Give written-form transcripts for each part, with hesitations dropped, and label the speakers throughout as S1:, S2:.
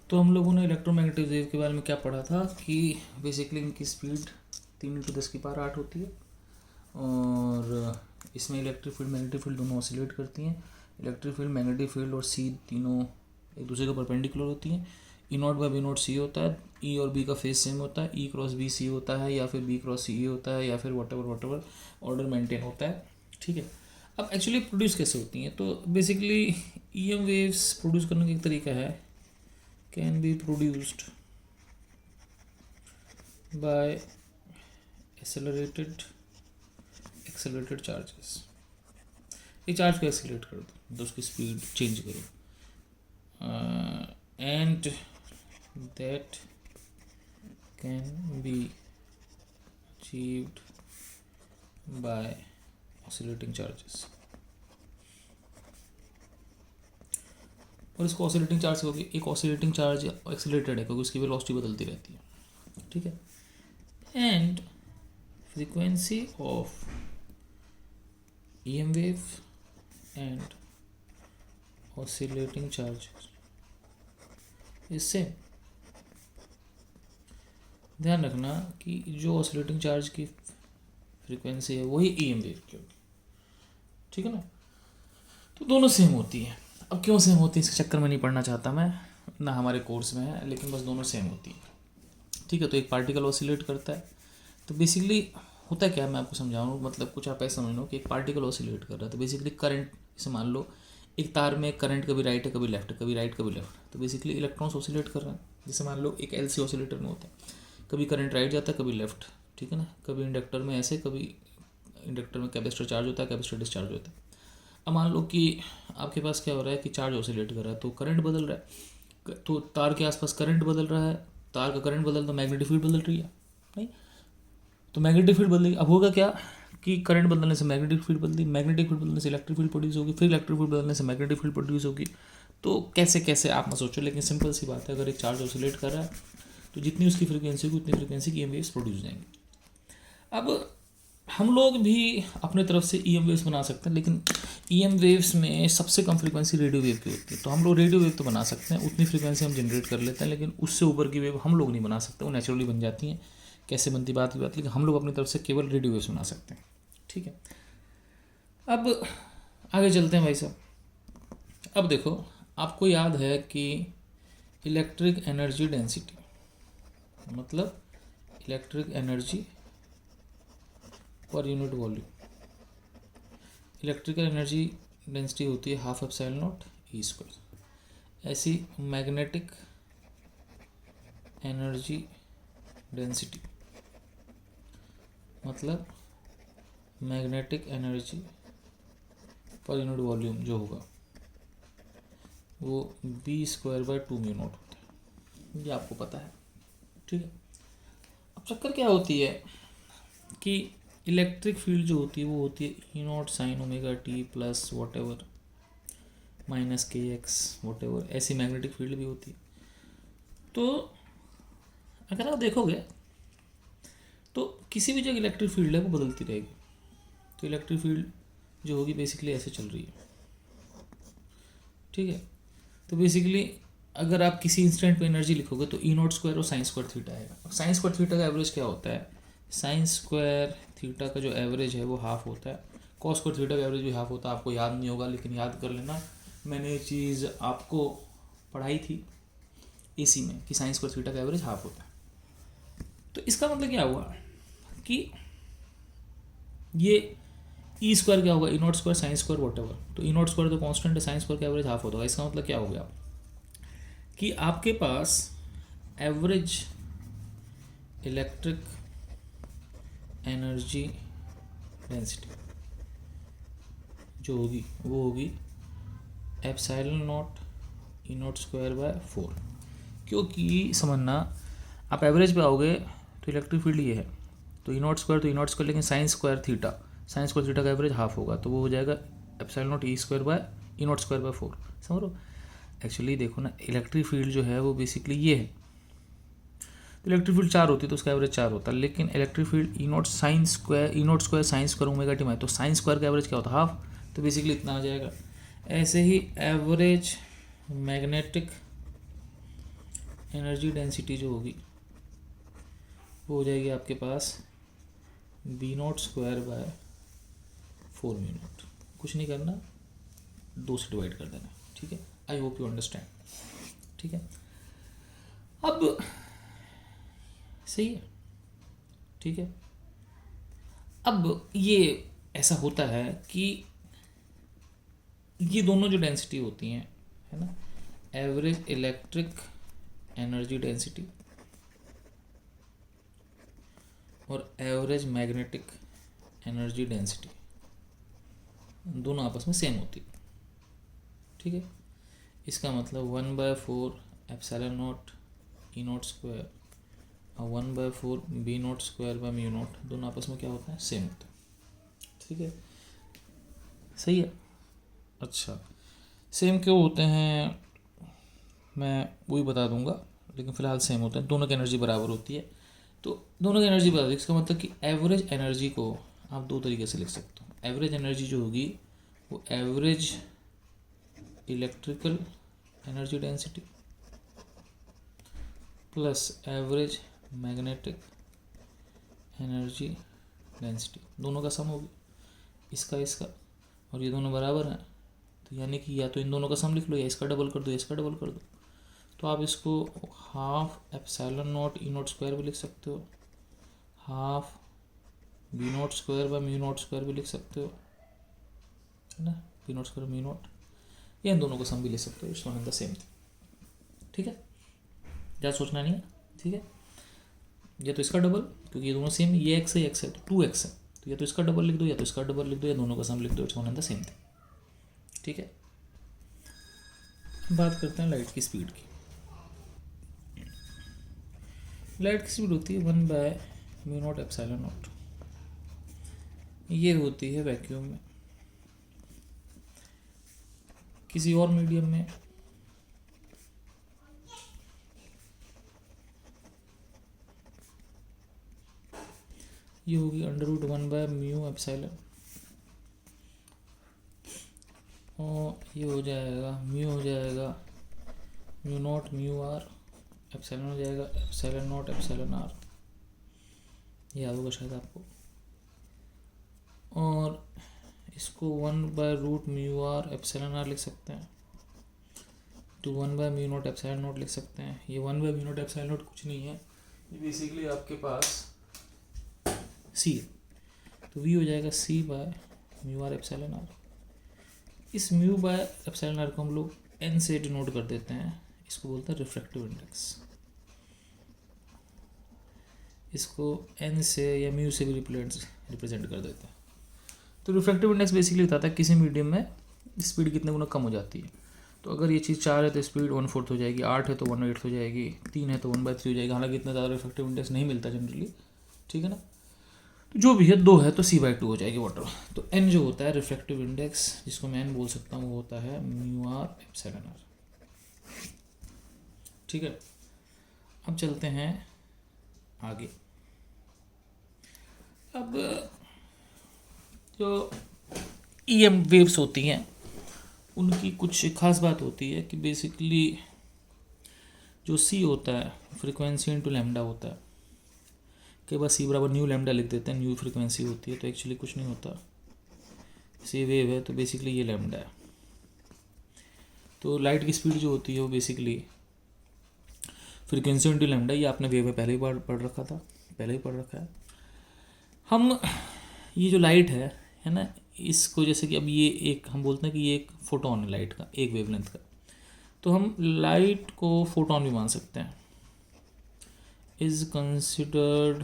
S1: तो हम लोगों ने इलेक्ट्रोमैग्नेटिक वेव के बारे में क्या पढ़ा था कि बेसिकली इनकी स्पीड 3 × 10⁸ होती है और इसमें इलेक्ट्रिक फील्ड मैग्नेटिक फील्ड दोनों ऑसिलेट करती हैं। इलेक्ट्रिक फील्ड मैग्नेटिक फील्ड और सी तीनों एक दूसरे के परपेंडिकुलर होती हैं। E0/B0 होता है, ई और बी का फेज सेम होता है, E×B C होता है या फिर B×C होता है या फिर वॉटेवर ऑर्डर मेंटेन होता है। ठीक है, अब एक्चुअली प्रोड्यूस कैसे होती हैं? तो बेसिकली EM वेव्स प्रोड्यूस करने का एक तरीका है, can be produced by accelerated charges. एक चार्ज को एक्सेलरेट कर दो तो उसकी स्पीड चेंज करो and that can be achieved by oscillating charges. और इसको ऑसिलेटिंग चार्ज क्योंकि एक ऑसिलेटिंग चार्ज एक्सेलरेटेड है क्योंकि उसकी वेलोसिटी बदलती रहती है। ठीक है, and frequency of EM wave and oscillating charges is same। ध्यान रखना कि जो ऑसिलेटिंग चार्ज की फ्रीक्वेंसी है वही EM वेव की होगी। ठीक है ना, तो दोनों सेम होती है। अब क्यों सेम होती है इसके चक्कर में नहीं पढ़ना चाहता मैं, ना हमारे कोर्स में है, लेकिन बस दोनों सेम होती है। ठीक है, तो एक पार्टिकल ऑसिलेट करता है तो बेसिकली होता है क्या, मैं आपको समझाऊँ, मतलब कुछ आप ऐसा समझ लो कि एक पार्टिकल ऑसिलेट कर रहा है तो बेसिकली करंट, जैसे मान लो एक तार में करंट कभी राइट है कभी लेफ्ट है, कभी राइट कभी लेफ्ट, तो बेसिकली इलेक्ट्रॉन्स ऑसिलेट कर रहे हैं। जैसे मान लो एक LC ऑसिलेटर में होता है, कभी करंट राइट जाता है कभी लेफ्ट। ठीक है ना, कभी इंडक्टर में ऐसे, कभी इंडक्टर में कैपेसिटर चार्ज होता है, कैपेसिटर डिस्चार्ज होता है। अब मान लो कि आपके पास क्या हो रहा है कि चार्ज ऑसिलेट कर रहा है तो करंट बदल रहा है, तो तार के आसपास करंट बदल रहा है, तार का करंट बदल तो मैग्नेटिक फील्ड बदल रही है, नहीं? तो मैग्नेटिक फील्ड बदलेगी। अब होगा क्या कि करंट बदलने से मैग्नेटिक फील्ड बदली, मैग्नेटिक फील्ड बदलने से इलेक्ट्रिक फील्ड प्रोड्यूस होगी, फिर इलेक्ट्रिक फील्ड बदलने से मैग्नेटिक फील्ड प्रोड्यूस होगी। तो कैसे कैसे आप मत सोचो, लेकिन सिंपल सी बात है, अगर एक चार्ज ऑसिलेट कर रहा है तो जितनी उसकी फ्रीक्वेंसी होगी उतनी फ्रीक्वेंसी की EM वेव्स प्रोड्यूस जाएंगी। अब हम लोग भी अपने तरफ से EM वेव्स बना सकते हैं, लेकिन EM वेव्स में सबसे कम फ्रीक्वेंसी रेडियो वेव की होती है। तो हम लोग रेडियो वेव तो बना सकते हैं, उतनी फ्रीक्वेंसी हम जनरेट कर लेते हैं, लेकिन उससे ऊपर की वेव हम लोग नहीं बना सकते, वो नेचुरली बन जाती हैं। कैसे बनती बात की बात, लेकिन हम लोग अपनी तरफ से केवल रेडियो वेव्स बना सकते हैं। ठीक है, अब आगे चलते हैं भाई साहब। अब देखो, आपको याद है कि इलेक्ट्रिक एनर्जी डेंसिटी मतलब electric energy per unit volume, electrical energy density होती है 12ε0E²। ऐसी मैग्नेटिक एनर्जी डेंसिटी मतलब magnetic energy per unit volume जो होगा वो B²/2μ0 होता है, ये आपको पता है। ठीक है, अब चक्कर क्या होती है कि इलेक्ट्रिक फील्ड जो होती है वो होती है E0 sin ωt plus whatever -kx whatever, ऐसी मैग्नेटिक फील्ड भी होती है। तो अगर आप देखोगे तो किसी भी जगह इलेक्ट्रिक फील्ड है वो बदलती रहेगी। तो इलेक्ट्रिक फील्ड जो होगी बेसिकली ऐसे चल रही है। ठीक है, तो बेसिकली अगर आप किसी इंस्टेंट पे एनर्जी लिखोगे तो E0² और sin² आएगा। अब sin² का एवरेज क्या होता है, sin² का जो एवरेज है वो हाफ होता है, cos² का एवरेज भी हाफ होता है। आपको याद नहीं होगा लेकिन याद कर लेना, मैंने ये चीज़ आपको पढ़ाई थी AC में कि sin² का एवरेज हाफ होता है। तो इसका मतलब क्या हुआ कि ये E² क्या होगा, E0² sin² वॉटेवर, तो E0² तो कांस्टेंट है, sin² का एवरेज हाफ होता है। इसका मतलब क्या हो गया कि आपके पास एवरेज इलेक्ट्रिक एनर्जी डेंसिटी जो होगी वो होगी ε0 E0²/4। क्योंकि समझना, आप एवरेज पे आओगे तो इलेक्ट्रिक फील्ड ये है, तो E0², लेकिन sin² का एवरेज हाफ होगा, तो वो हो जाएगा ε0 E²/E0²/4। समझ लो, एक्चुअली देखो ना, इलेक्ट्रिक फील्ड जो है वो बेसिकली ये है। तो इलेक्ट्रिक फील्ड 4 होती है तो उसका एवरेज 4 होता है, लेकिन electric field E0² sin² ωt, तो sin² का एवरेज क्या होता है, हाफ, तो बेसिकली इतना आ जाएगा। ऐसे ही एवरेज मैग्नेटिक एनर्जी डेंसिटी जो होगी वो हो जाएगी आपके पास B0² बाय 4μ0। कुछ नहीं करना, 2 से डिवाइड कर देना, ठीक है। आई होप यू अंडरस्टैंड, ठीक है। अब सही है, ठीक है। अब ये ऐसा होता है कि ये दोनों जो डेंसिटी होती हैं, है ना, एवरेज इलेक्ट्रिक एनर्जी डेंसिटी और एवरेज मैग्नेटिक एनर्जी डेंसिटी, दोनों आपस में सेम होती है, ठीक है। इसका मतलब 1/4 एप्सिलॉन नॉट E0² और 1/4 B0² बाय μ0, दोनों आपस में क्या होता है, सेम होता है, ठीक है। सही है। अच्छा, सेम क्यों होते हैं मैं वही बता दूंगा, लेकिन फ़िलहाल सेम होते हैं, दोनों की एनर्जी बराबर होती है। तो दोनों की एनर्जी बराबर, इसका मतलब कि एवरेज एनर्जी को आप 2 तरीके से लिख सकते हो। एवरेज एनर्जी जो होगी वो average electrical energy density plus average magnetic energy density, दोनों का सम होगी, इसका और ये दोनों बराबर हैं, तो यानी कि या तो इन दोनों का सम लिख लो या इसका डबल कर दो या इसका डबल कर दो। तो आप इसको हाफ एप्सिलॉन नॉट E0² भी लिख सकते हो, हाफ B0² बाय μ0² भी लिख सकते हो, है ना, B0² μ0, या इन दोनों का सम भी ले सकते हो, it's one and the same, ठीक है। ज़्यादा सोचना नहीं है, ठीक है। या तो इसका डबल, क्योंकि ये दोनों सेम, ये x है तो 2x है, तो या तो इसका डबल लिख दो या तो इसका डबल लिख दो या दोनों का सम लिख दो, it's one and the same thing, ठीक है। बात करते हैं लाइट की स्पीड की। लाइट की स्पीड होती है 1/μ0 एप्सिलॉन नॉट, ये होती है वैक्यूम में। किसी और मीडियम में ये होगी √1/μ एप्सिलॉन, और ये हो जाएगा म्यू, हो जाएगा μ0 μr, एप्सिलॉन हो जाएगा एप्सिलॉन नॉट एप्सिलॉन r, याद होगा शायद आपको। और इसको 1/√μr एप्सिलॉन r लिख सकते हैं, तो 1/μ0 एप्सिलॉन नॉट लिख सकते हैं। ये 1/μ0 एप्सिलॉन नॉट कुछ नहीं है, ये बेसिकली आपके पास c है, तो v हो जाएगा c/μr एप्सिलॉन r। इस μ/एप्सिलॉन r को हम लोग n से डिनोट कर देते हैं, इसको बोलते हैं रिफ्रैक्टिव इंडेक्स। इसको n से या म्यू से भी रिप्रेजेंट कर देते हैं। तो रिफ्रैक्टिव इंडेक्स बेसिकली बताता है किसी मीडियम में स्पीड कितने गुना कम हो जाती है। तो अगर ये चीज़ 4 है तो स्पीड 1/4 हो जाएगी, 8 है तो 1/8 हो जाएगी, 3 है तो 1/3 हो जाएगी। हालांकि इतना ज़्यादा रिफ्रैक्टिव इंडेक्स नहीं मिलता जनरली, ठीक है ना। तो जो भी है 2 है तो c/2 हो जाएगी वाटर। तो n जो होता है रिफ्रैक्टिव इंडेक्स, जिसको मैं n बोल सकता हूँ, वो होता है μr एप्सिलॉन r, ठीक है। अब चलते हैं आगे। अब जो EM वेव्स होती हैं उनकी कुछ खास बात होती है कि बेसिकली जो c होता है फ्रीक्वेंसी इंटू लैम्डा होता है। कई बार c बराबर न्यू लैम्डा लिख देते हैं, न्यू फ्रीक्वेंसी होती है, तो एक्चुअली कुछ नहीं होता, c वेव है तो बेसिकली ये लैम्डा है। तो लाइट की स्पीड जो होती है वो बेसिकली फ्रीक्वेंसी इंटू लैम्डा, ये आपने वेव में पहले ही पढ़ रखा है। हम ये जो लाइट है ना, इसको जैसे कि अब ये एक हम बोलते हैं कि ये एक फोटोन है लाइट का, एक वेवलेंथ का, तो हम लाइट को फोटोन भी मान सकते हैं, is considered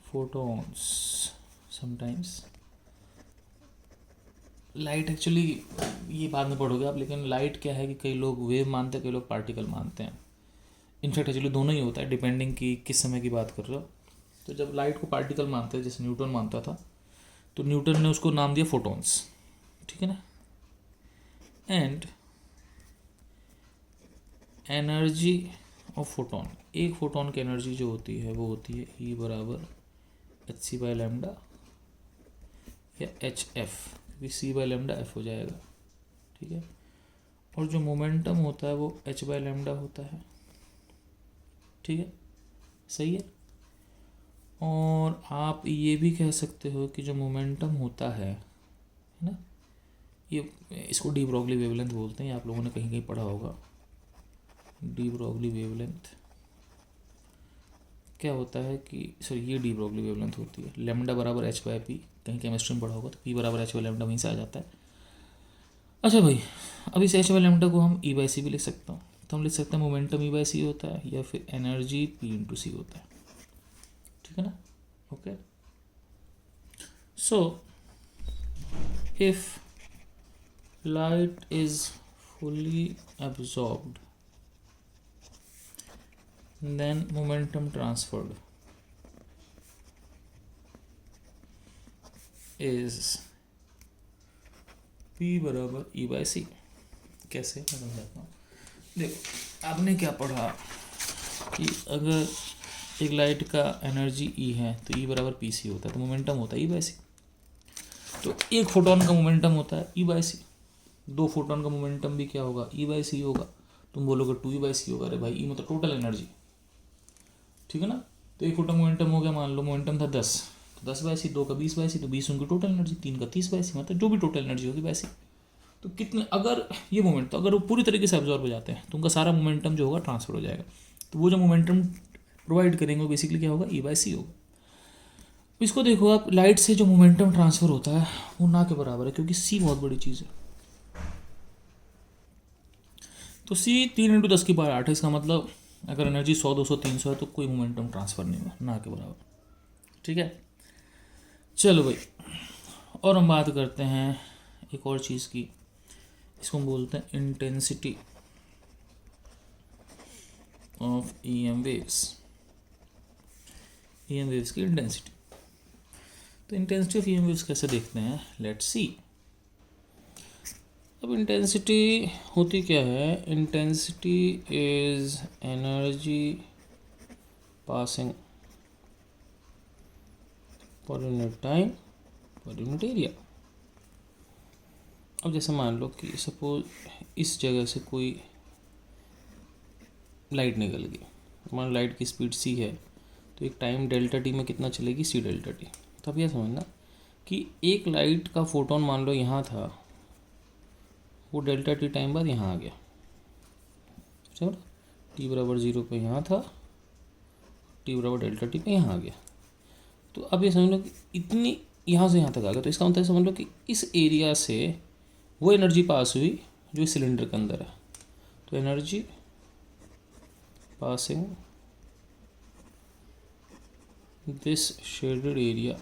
S1: photons sometimes. Light actually ये बाद में पढ़ोगे आप, लेकिन लाइट क्या है कि कई लोग वेव मानते हैं, कई लोग पार्टिकल मानते हैं। इनफैक्ट एक्चुअली दोनों ही होता है, डिपेंडिंग कि किस समय की बात कर रहे हो। तो जब लाइट को पार्टिकल मानते हैं, जैसे न्यूटन मानता था, तो न्यूटन ने उसको नाम दिया फोटोन्स, ठीक है ना। एंड एनर्जी ऑफ फोटोन, एक फोटोन की एनर्जी जो होती है वो होती है E बराबर hc/λ या hf, क्योंकि c/λ f हो जाएगा, ठीक है। और जो मोमेंटम होता है वो h/λ होता है, ठीक है, सही है। और आप ये भी कह सकते हो कि जो मोमेंटम होता है ना, ये इसको डी ब्रॉगली वेवलेंथ बोलते हैं, आप लोगों ने कहीं कहीं पढ़ा होगा। डी ब्रॉगली वेवलेंथ क्या होता है कि सॉरी ये डी ब्रॉगली वेवलेंथ होती है लेमडा बराबर एच बाई पी, कहीं केमिस्ट्री में पढ़ा होगा, तो पी बराबर एच बाई लेमडा वहीं से आ जाता है। अच्छा भाई, अब इस एच बाई लेमडा को हम ई बाई सी भी लिख सकता हूँ, तो हम लिख सकते हैं मोमेंटम ई बाई सी होता है या फिर एनर्जी पी इंटू सी होता है, ठीक है ना। Okay, so if light is fully absorbed, then momentum transferred is P बराबर E बाई सी। कैसे, मैं समझाता हूँ। देखो आपने क्या पढ़ा कि अगर एक लाइट का एनर्जी E है तो E बराबर पी सी होता है, तो मोमेंटम होता है E बाई सी। तो एक फोटोन का मोमेंटम होता है E बाई सी, दो फोटोन का मोमेंटम भी क्या होगा, ई बाई सी होगा। तुम बोलोगे टू ई बाई सी होगा, अरे भाई ई मतलब टोटल एनर्जी, ठीक है ना। तो एक फोटोन मोमेंटम हो गया, मान लो मोमेंटम था 10, तो 10 बाई सी, दो का 20 बाई सी, तो 20 उनकी टोटल एनर्जी, 3 का 30 बाई सी, मतलब जो भी टोटल एनर्जी होगी बाई सी। तो कितने, अगर ये मोमेंट, तो अगर वो पूरी तरीके से एब्जॉर्ब हो जाते हैं तो उनका सारा मोमेंटम जो होगा ट्रांसफर हो जाएगा। तो वो जो मोमेंटम प्रोवाइड करेंगे वो बेसिकली क्या होगा, ई बाई सी होगा। इसको देखो आप, लाइट से जो मोमेंटम ट्रांसफर होता है वो ना के बराबर है, क्योंकि सी बहुत बड़ी चीज़ है। तो सी 3 × 10⁸ है, इसका मतलब अगर एनर्जी 100, 200, 300 है तो कोई मोमेंटम ट्रांसफ़र नहीं हुआ, ना के बराबर, ठीक है। चलो भाई, और हम बात करते हैं एक और चीज़ की, इसको हम बोलते हैं intensity of EM waves, EM waves की इंटेंसिटी। तो इंटेंसिटी ऑफ ईएम वेव्स कैसे देखते हैं, लेट्स सी। अब इंटेंसिटी होती क्या है, intensity is energy passing per unit time per unit area. अब जैसे मान लो कि सपोज इस जगह से कोई लाइट निकल गई, मान लो लाइट की स्पीड सी है, तो एक टाइम डेल्टा टी में कितना चलेगी, सी डेल्टा टी। तो अब यह समझना कि एक लाइट का फोटोन मान लो यहाँ था, वो डेल्टा टी टाइम बाद यहाँ आ गया, समझ, टी बराबर 0 पे यहाँ था, टी बराबर डेल्टा टी पे यहाँ आ गया। तो अब ये समझ लो कि इतनी यहाँ से यहाँ तक आ गया, तो इसका मतलब समझ लो कि इस एरिया से वो एनर्जी पास हुई जो इस सिलेंडर के अंदर है। तो energy passing this shaded area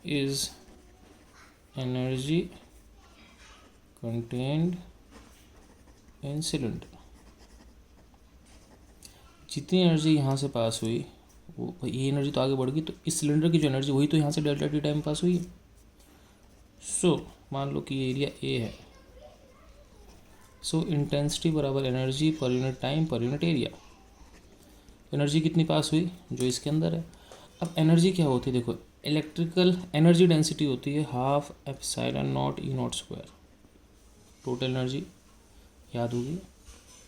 S1: is energy contained in cylinder. जितनी एनर्जी यहाँ से पास हुई वो ये एनर्जी तो आगे बढ़ गई, तो इस सिलेंडर की जो एनर्जी वही तो यहाँ से डेल्टा टी टाइम पास हुई है। सो मान लो कि ये एरिया ए है, सो इंटेंसिटी बराबर energy per unit time per unit area. Energy कितनी पास हुई, जो इसके अंदर है। अब एनर्जी क्या होती है, देखो इलेक्ट्रिकल एनर्जी डेंसिटी होती है 12ε0 E0²। टोटल एनर्जी याद होगी,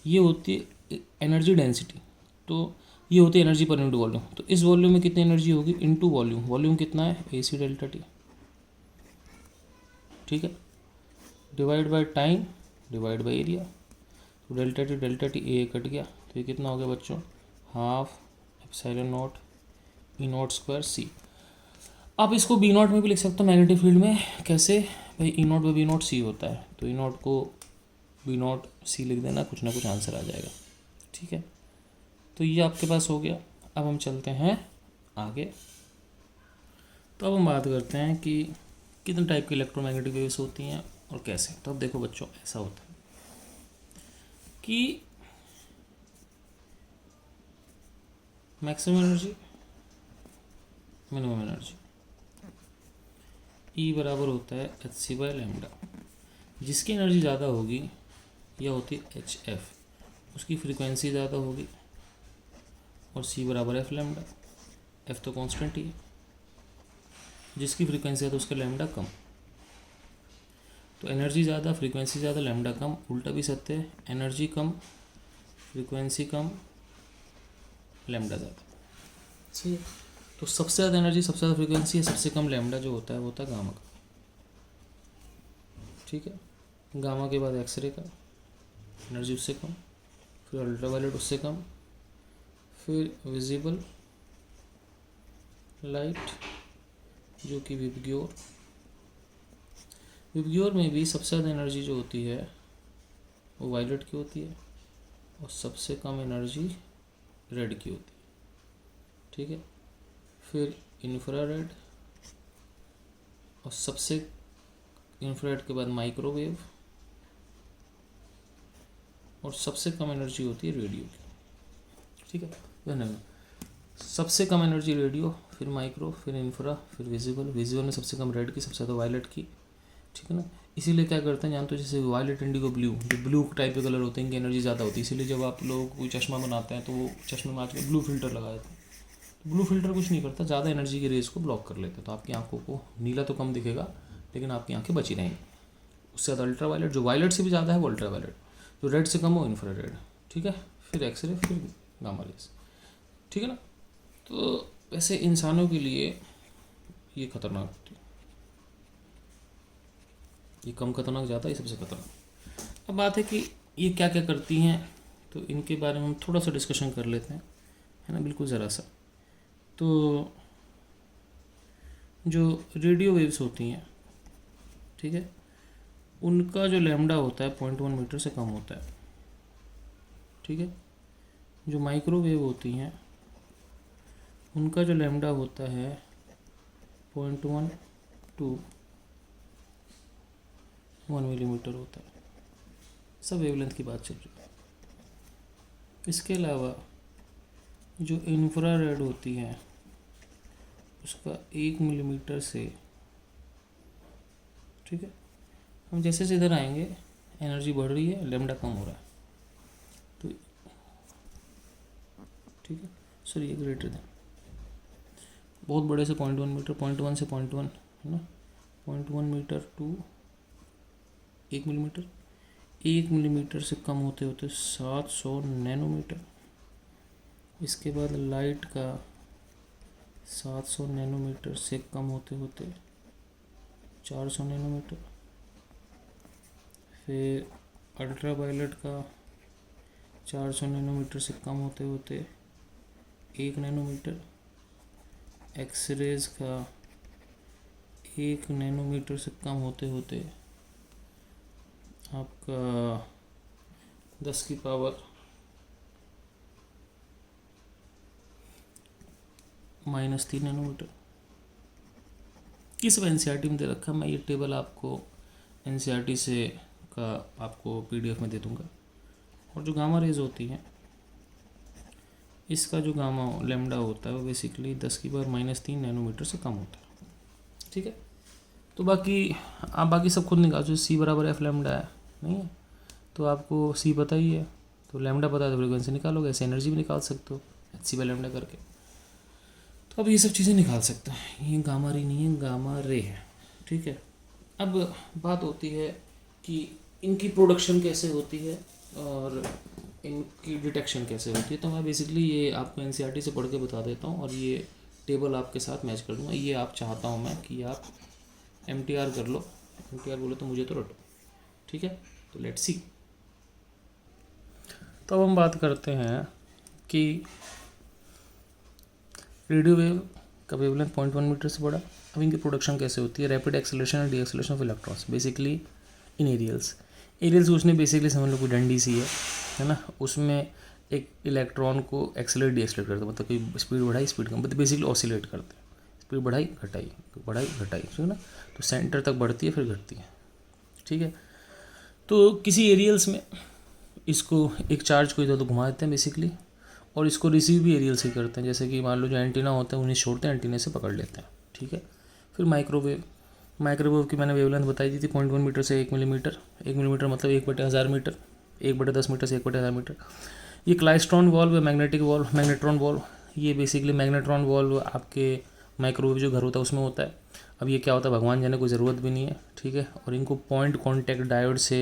S1: ये होती है एनर्जी डेंसिटी, तो ये होती है एनर्जी पर यूनिट वॉल्यूम। तो इस वॉल्यूम में कितनी एनर्जी होगी, इनटू वॉल्यूम, वॉल्यूम कितना है, ए सी डेल्टा टी, ठीक है, divide by time divide by area. तो डेल्टा टी ए कट गया, तो ये कितना हो गया बच्चों, 12ε0 E0² सी। आप इसको B0 में भी लिख सकते हो मैग्नेटिक फील्ड में, कैसे भाई, E0 बाई B0 सी होता है, तो E0 को B0 सी लिख देना, कुछ ना कुछ आंसर आ जाएगा, ठीक है। तो ये आपके पास हो गया। अब हम चलते हैं आगे। तो अब हम बात करते हैं कि कितने टाइप की इलेक्ट्रोमैग्नेटिक वेव्स होती हैं और कैसे। तो अब देखो बच्चों, ऐसा होता है कि maximum energy minimum energy E बराबर होता है एच सी बाई लेमडा। जिसकी एनर्जी ज़्यादा होगी यह होती है एच एफ, उसकी फ्रीक्वेंसी ज़्यादा होगी, और सी बराबर एफ लेमडा। एफ तो कांस्टेंट ही है, जिसकी फ्रीक्वेंसी है तो उसका लेमडा कम। तो एनर्जी ज़्यादा, फ्रीक्वेंसी ज़्यादा, लैम्डा कम। उल्टा भी सत्य है, एनर्जी कम, फ्रीक्वेंसी कम, लैम्डा ज़्यादा। सही है। तो सबसे ज़्यादा एनर्जी, सबसे ज़्यादा फ्रीक्वेंसी है, सबसे कम लैम्डा जो होता है वो होता है गामा का। ठीक है। गामा के बाद एक्सरे का, एनर्जी उससे कम, फिर अल्ट्रावायलेट उससे कम, फिर विजिबल लाइट जो कि विबग्योर। विबग्योर में भी सबसे ज़्यादा एनर्जी जो होती है वो वायलेट की होती है और सबसे कम एनर्जी रेड की होती है। ठीक है। फिर इंफ्रारेड, और सबसे इंफ्रारेड के बाद माइक्रोवेव, और सबसे कम एनर्जी होती है रेडियो की। ठीक है। धन्यवाद। सबसे कम एनर्जी रेडियो, फिर माइक्रो, फिर इंफ्रा, फिर विजिबल। विजिबल में सबसे कम रेड की, सबसे ज़्यादा वायलेट की। ठीक है ना। इसीलिए क्या करते हैं जानते हो, जैसे वायलेट, इंडिगो, ब्लू, जो ब्लू टाइप के कलर होते हैं इनकी एनर्जी ज़्यादा होती है। इसीलिए जब आप लोग कोई चश्मा बनाते हैं तो वो चश्मे में आजकल ब्लू फिल्टर लगाए थे। तो ब्लू फिल्टर कुछ नहीं करता, ज़्यादा एनर्जी की रेज को ब्लॉक कर लेते हैं, तो आपकी आंखों को नीला तो कम दिखेगा लेकिन आपकी आंखें बची रहेंगी। उससे ज़्यादा अल्ट्रा वायलेट, जो वायलेट से भी ज़्यादा है वो अल्ट्रा वायलेट, जो रेड से कम हो इंफ्रारेड। ठीक है। फिर एक्सरे, फिर गामा रेज। ठीक है ना। तो वैसे इंसानों के लिए ये खतरनाक होती है, ये कम खतरनाक, ज़्यादा, ये सबसे खतरनाक। अब बात है कि ये क्या क्या करती हैं, तो इनके बारे में हम थोड़ा सा डिस्कशन कर लेते हैं, है ना, बिल्कुल ज़रा सा। तो जो रेडियो वेव्स होती हैं, ठीक है, उनका जो लैम्डा होता है 0.1 मीटर से कम होता है। ठीक है। जो माइक्रोवेव होती हैं उनका जो लैम्डा होता है 0.1 to 1 मिलीमीटर होता है। सब वेवलेंथ की बात चल रही है। इसके अलावा जो इंफ्रारेड होती है उसका 1 मिलीमीटर से, ठीक है, हम जैसे से इधर आएंगे एनर्जी बढ़ रही है, लैम्डा कम हो रहा है। तो ठीक है, सॉरी ये ग्रेटर देन, बहुत बड़े से 0.1 मीटर, 0.1 से 0.1 है ना, 0.1 मीटर टू 1 मिलीमीटर, 1 मिलीमीटर से कम होते होते 700 नैनोमीटर। इसके बाद लाइट का 700 नैनोमीटर से कम होते होते 400 नैनोमीटर। फिर अल्ट्रावायलेट का 400 नैनोमीटर से कम होते होते 1 नैनोमीटर। एक्सरेज का 1 नैनोमीटर से कम होते होते आपका 10 की पावर -3 नैनोमीटर। किस एनसीईआरटी में दे रखा, मैं ये टेबल आपको एनसीईआरटी से का आपको पीडीएफ में दे दूंगा। और जो गामा रेज होती हैं इसका जो गामा लैम्डा होता है वो बेसिकली 10 की पावर -3 नैनोमीटर से कम होता है। ठीक है। तो बाकी आप बाकी सब खुद निकाल, जो सी बराबर एफ लैम्डा है, नहीं है तो आपको सी पता ही है, तो लैम्डा पता है तो फ्रीक्वेंसी निकालोगे, ऐसे एनर्जी भी निकाल सकते हो एच सी बाई लैम्डा करके। तो अब ये सब चीज़ें निकाल सकते हैं। ये गामा रे नहीं है, गामा रे है। ठीक है। अब बात होती है कि इनकी प्रोडक्शन कैसे होती है और इनकी डिटेक्शन कैसे होती है। तो मैं बेसिकली ये आपको एनसीईआरटी से पढ़ के बता देता हूँ और ये टेबल आपके साथ मैच कर दूँगा। ये आप चाहता हूँ मैं कि आप एमटीआर कर लो, एमटीआर बोले तो मुझे तो रटो। ठीक है। तो लेट्स सी। तो अब हम बात करते हैं कि रेडियो वेव का वेवलेंथ 0.1 मीटर से बड़ा। अब इनकी प्रोडक्शन कैसे होती है, rapid acceleration and deceleration of electrons basically in aerials. Aerials उसने बेसिकली समझ लो कोई डंडी सी है ना, उसमें एक इलेक्ट्रॉन को एक्सेलरेट डीएक्सेलरेट करते हैं, मतलब कोई स्पीड बढ़ाई स्पीड कम, मतलब बेसिकली ऑसिलेट करते हैं, स्पीड बढ़ाई घटाई बढ़ाई घटाई, ठीक है ना। तो सेंटर तक बढ़ती है फिर घटती है। ठीक है। तो किसी एरियल्स में इसको एक चार्ज को इधर उधर घुमा देते हैं बेसिकली, और इसको रिसीव भी एरियल से करते हैं। जैसे कि मान लो जो एंटीना होते हैं उन्हें छोड़ते हैं, एंटीना से पकड़ लेते हैं। ठीक है। फिर माइक्रोवेव, माइक्रोवेव की मैंने वेवलेंथ बताई दी थी 0.1 मीटर से 1 मिलीमीटर। 1 मिलीमीटर मतलब 1/1000 मीटर, 1/10 मीटर से 1/1000 मीटर। ये klystron valve, magnetic valve, magnetron valve, ये बेसिकली मैग्नेट्रॉन वॉल्व आपके माइक्रोवेव जो घर होता है उसमें होता है।
S2: अब ये क्या होता है भगवान जाने, कोई ज़रूरत भी नहीं है, ठीक है। और इनको पॉइंट कॉन्टैक्ट डायोड से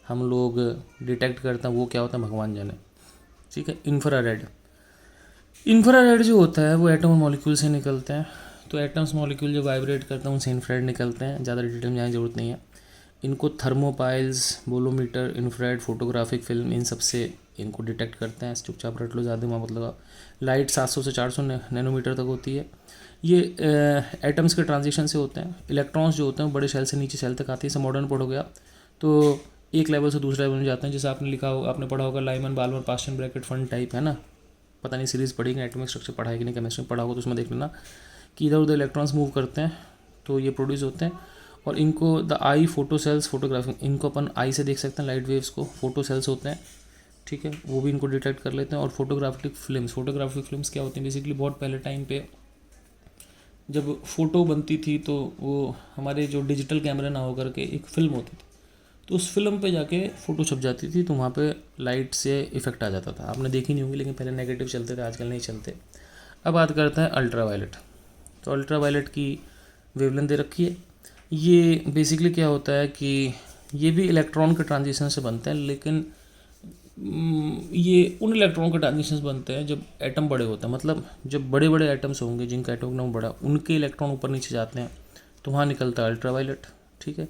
S2: हम लोग डिटेक्ट करते हैं, वो क्या होता है भगवान जाने, ठीक है। इंफ्रारेड, इंफ्रारेड जो होता है वो एटम और मॉलिक्यूल से निकलते हैं। तो एटम्स मॉलिक्यूल जो वाइब्रेट करते हैं उनसे इंफ्रारेड निकलते हैं, ज़्यादा डिटेल में जाने की ज़रूरत नहीं है। इनको thermopiles, bolometer, infrared, photographic film, इन सब से इनको डिटेक्ट करते हैं। चुपचाप रट लो, ज़्यादा दिमाग मत लगाओ। लाइट 700 से 400 नैनोमीटर तक होती है। ये एटम्स के ट्रांजिशन से होते हैं। इलेक्ट्रॉन्स जो होते हैं बड़े सेल से नीचे सेल तक आते हैं। जैसे मॉडर्न पढ़ हो गया तो एक लेवल से दूसरे लेवल में जाते हैं। जैसे आपने लिखा होगा, आपने पढ़ा होगा Lyman Balmer Paschen Brackett Pfund type, है ना। पता नहीं सीरीज़ पढ़ी कि एटॉमिक स्ट्रक्चर पढ़ा है कि नहीं, केमिस्ट्री में पढ़ा होगा तो उसमें देख लेना कि इधर उधर इलेक्ट्रॉन्स मूव करते हैं तो ये प्रोड्यूस होते हैं। और इनको the eye photo cells, photographing, इनको अपन आई से देख सकते हैं लाइट वेव्स को, फोटो सेल्स होते हैं, ठीक है, वो भी इनको डिटेक्ट कर लेते हैं। और फोटोग्राफिक फिल्म्स, फोटोग्राफिक फिल्म्स क्या होती हैं बेसिकली, बहुत पहले टाइम पे जब फ़ोटो बनती थी तो वो हमारे जो डिजिटल कैमरा ना होकर के एक फ़िल्म होती थी, तो उस फिल्म पे जाके फ़ोटो छप जाती थी, तो वहाँ पे लाइट से इफेक्ट आ जाता था। आपने देखी नहीं होंगी लेकिन पहले नेगेटिव चलते थे, आजकल नहीं चलते। अब बात करते हैं अल्ट्रा वायलेट। तो अल्ट्रा वायलेट की वेवलेंथ दे रखी है। ये बेसिकली क्या होता है कि ये भी इलेक्ट्रॉन के ट्रांजिशन से बनते हैं, लेकिन ये उन इलेक्ट्रॉन के ट्रांजिशन बनते हैं जब एटम बड़े होते हैं। मतलब जब बड़े बड़े एटम्स होंगे जिनका एटॉमिक नंबर बड़ा, उनके इलेक्ट्रॉन ऊपर नीचे जाते हैं तो वहाँ निकलता है अल्ट्रा वायलेट, ठीक है।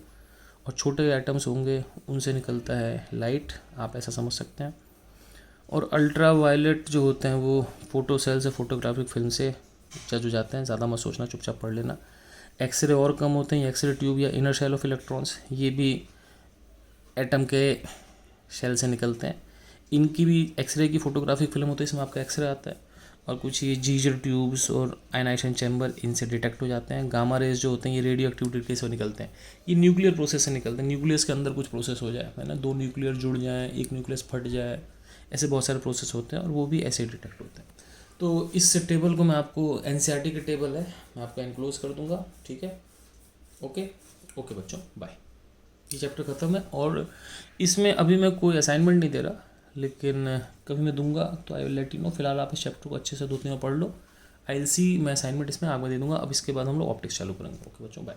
S2: और छोटे एटम्स होंगे उनसे निकलता है लाइट, आप ऐसा समझ सकते हैं। और अल्ट्रा वायलेट जो होते हैं वो फोटो सेल से, फोटोग्राफिक फिल्म से जज हो जाते हैं। ज़्यादा मत सोचना, चुपचाप पढ़ लेना। एक्सरे और कम होते हैं, एक्सरे ट्यूब या इनर शेल ऑफ इलेक्ट्रॉन्स, ये भी एटम के शेल से निकलते हैं। इनकी भी एक्सरे की फोटोग्राफिक फिल्म होती है, इसमें आपका एक्सरे आता है। और कुछ ये जीजर ट्यूब्स और आयनाइजेशन चैम्बर, इनसे डिटेक्ट हो जाते हैं। गामा रेज जो होते हैं ये रेडियो एक्टिविटी से निकलते हैं। ये न्यूक्लियर प्रोसेस से निकलते हैं। न्यूक्लियस के अंदर कुछ प्रोसेस हो जाए, है ना, दो न्यूक्लियर जुड़ जाए, एक न्यूक्लियस फट जाए, ऐसे बहुत सारे प्रोसेस होते हैं और वो भी ऐसे डिटेक्ट होते हैं। तो इस टेबल को मैं आपको, एनसीईआरटी का टेबल है, मैं आपको एनक्लोज कर दूंगा, ठीक है। ओके ओके बच्चों, बाय। ये चैप्टर ख़त्म है और इसमें अभी मैं कोई असाइनमेंट नहीं दे रहा, लेकिन कभी मैं दूंगा तो I will let you know. फिलहाल आप इस चैप्टर को अच्छे से 2-3 बार पढ़ लो। आई विल सी, मैं असाइनमेंट इसमें आगे दे दूंगा। अब इसके बाद हम लोग ऑप्टिक्स चालू करेंगे। ओके बच्चों, बाय।